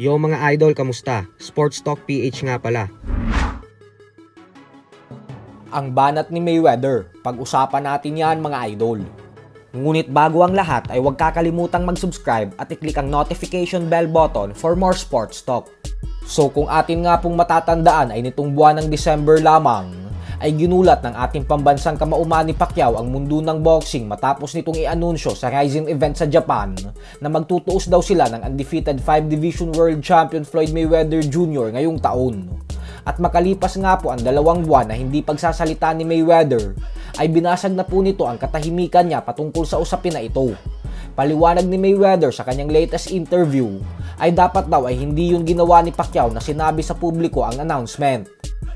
Yo mga idol, kamusta? Sports Talk PH nga pala. Ang banat ni Mayweather, pag-usapan natin yan mga idol. Ngunit bago ang lahat ay huwag kakalimutang mag-subscribe at i-click ang notification bell button for more sports talk. So kung atin nga pong matatandaan ay nitong buwan ng December lamang, ay ginulat ng ating pambansang kamauman ni Pacquiao ang mundo ng boxing matapos nitong i-anunsyo sa Rising event sa Japan na magtutuos daw sila ng undefeated 5-division world champion Floyd Mayweather Jr. ngayong taon. At makalipas nga po ang 2 buwan na hindi pagsasalita ni Mayweather, ay binasag na po nito ang katahimikan niya patungkol sa usapin na ito. Paliwanag ni Mayweather sa kanyang latest interview ay dapat daw ay hindi yung ginawa ni Pacquiao na sinabi sa publiko ang announcement.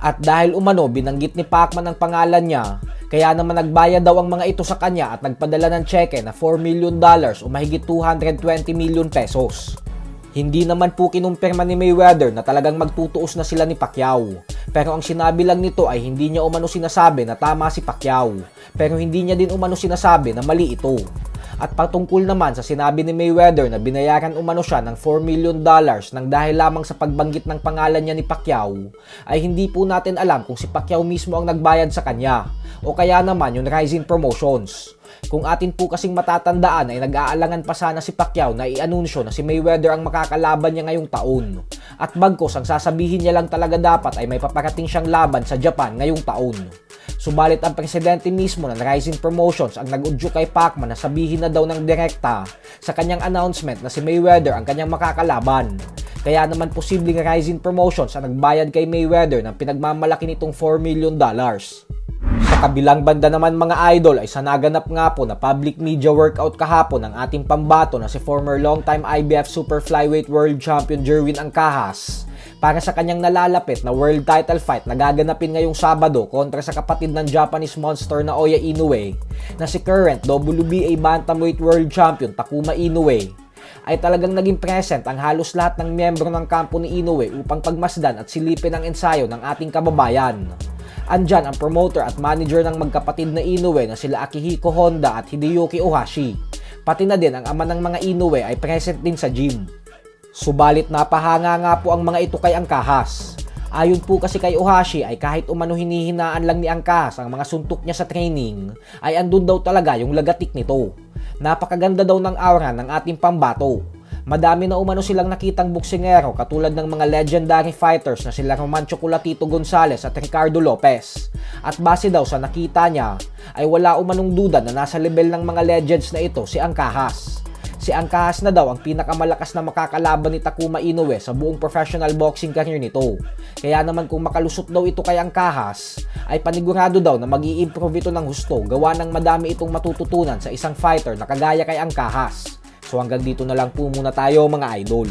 At dahil umano binanggit ni Pacman ang pangalan niya, kaya naman nagbayad daw ang mga ito sa kanya at nagpadala ng tseke na $4 million o mahigit 220 million pesos. Hindi naman po kinumpirma ni Mayweather na talagang magtutuos na sila ni Pacquiao. Pero ang sinabi lang nito ay hindi niya umano sinasabi na tama si Pacquiao. Pero hindi niya din umano sinasabi na mali ito. At patungkol naman sa sinabi ni Mayweather na binayaran umano siya ng $4 million nang dahil lamang sa pagbanggit ng pangalan niya ni Pacquiao, ay hindi po natin alam kung si Pacquiao mismo ang nagbayad sa kanya o kaya naman yung Rising Promotions. Kung atin po kasing matatandaan ay nag-aalangan pa sana si Pacquiao na i-anunsyo na si Mayweather ang makakalaban niya ngayong taon. At bagkos ang sasabihin niya lang talaga dapat ay may paparating siyang laban sa Japan ngayong taon. Subalit ang presidente mismo ng Rising Promotions ang nag-udyo kay Pacman na sabihin na daw ng direkta sa kanyang announcement na si Mayweather ang kanyang makakalaban. Kaya naman posibleng Rising Promotions ang nagbayad kay Mayweather ng pinagmamalaki nitong $4 million. Sa kabilang banda naman mga idol ay sa naganap nga po na public media workout kahapon ng ating pambato na si former longtime IBF Super Flyweight World Champion Jerwin Ancajas para sa kanyang nalalapit na world title fight na gaganapin ngayong Sabado kontra sa kapatid ng Japanese monster na Oya Inoue na si current WBA Bantamweight World Champion Takuma Inoue, ay talagang naging present ang halos lahat ng miyembro ng kampo ni Inoue upang pagmasdan at silipin ang ensayo ng ating kababayan. Andyan ang promoter at manager ng magkapatid na Inoue na sila Akihiko Honda at Hideyuki Ohashi. Pati na din ang ama ng mga Inoue ay present din sa gym. Subalit napahanga nga po ang mga ito kay Ancajas. Ayon po kasi kay Ohashi ay kahit umano hinihinaan lang ni Ancajas ang mga suntok niya sa training, ay andun daw talaga yung lagatik nito. Napakaganda daw ng aura ng ating pambato. Madami na umano silang nakitang boksingero katulad ng mga legendary fighters na sila Roman Chocolatito Gonzales at Ricardo Lopez. At base daw sa nakita niya, ay wala umanong duda na nasa level ng mga legends na ito si Ancajas. Si Ancajas na daw ang pinakamalakas na makakalaban ni Takuma Inoue sa buong professional boxing career nito. Kaya naman kung makalusot daw ito kay Ancajas, ay panigurado daw na mag-i-improve ito ng husto gawa ng madami itong matututunan sa isang fighter na kagaya kay Ancajas. So hanggang dito na lang po muna tayo mga idol.